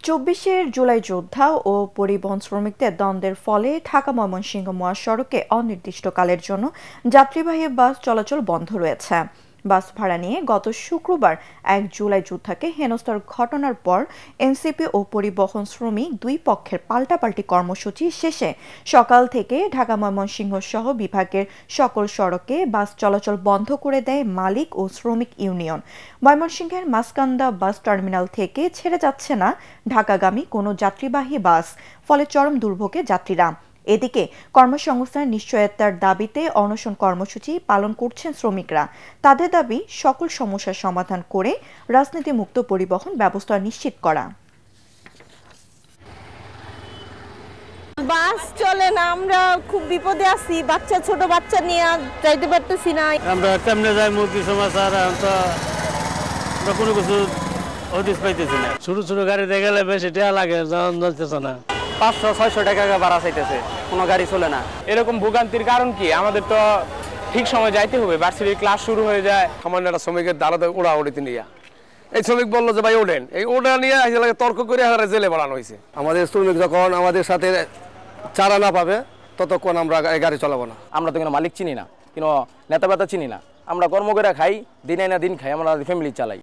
২৪ জুলাই যোদ্ধা ও পরিবহন শ্রমিকদের দ্বন্দ্বের ফলে ঢাকা ময়মনসিংহ মহাসড়কে অনির্দিষ্টকালের জন্য যাত্রীবাহী বাস চলাচল বন্ধ রয়েছে। বাস ভাড়া নিয়ে গত শুক্রবার ১ জুলাই যোদ্ধাকে হেনস্থার ঘটনার পর এনসিপি ও পরিবহন শ্রমিক দুই পক্ষের পাল্টাপাল্টি কর্মসূচি শেষে সকাল থেকে ঢাকা ময়মনসিংহ সহ বিভাগের সকল সড়কে বাস চলাচল বন্ধ করে দেয় মালিক ও শ্রমিক ইউনিয়ন। ময়মনসিংহের মাসকান্দা বাস টার্মিনাল থেকে ছেড়ে যাচ্ছে না ঢাকাগামী কোনো যাত্রীবাহী বাস, ফলে চরম দুর্ভোগে যাত্রীরা। এদিকে কর্মসংস্থানের নিশ্চয়তার দাবিতে অনশন কর্মসূচি পালন করছেন শ্রমিকরা। তাদের দাবি সকল সমস্যার সমাধান করে রাজনীতিমুক্ত পরিবহন ব্যবস্থা নিশ্চিত করা। বাস চলে না, আমরা খুব বিপদে আছি, ছোট বাচ্চা নিয়ে যাইতে পারতেছি না। আমরা কেমনে যাই মুরগি সমাচার কোনো কিছু হদিস পাইতেছি না। ছোট গাড়িতে গেলে বেশি টাকা লাগে, যাচ্ছে না। 500-600 টাকা ভাড়া চাইতেছে, কোনো গাড়ি চলে না। এরকম ভোগান্তির কারণ কি? আমাদের তো ঠিক সময় যাইতে হবে, ভার্সিটির ক্লাস শুরু হয়ে যায়। সামান্য একটা শ্রমিকের আলাদা ওড়াউড়িতে নিয়ে এই শ্রমিক বললো যে ভাই ওঠেন, এই ওটা নিয়ে তর্ক করে জেলে বাড়ানো হয়েছে। আমাদের শ্রমিক যখন আমাদের সাথে চারা না পাবে ততক্ষণ আমরা গাড়ি চালাবো না। আমরা তো কোনো মালিক চিনি না, কোনো নেতা চিনি না। আমরা কর্ম করে খাই, দিনে না দিন খাই, আমরা ফ্যামিলি চালাই।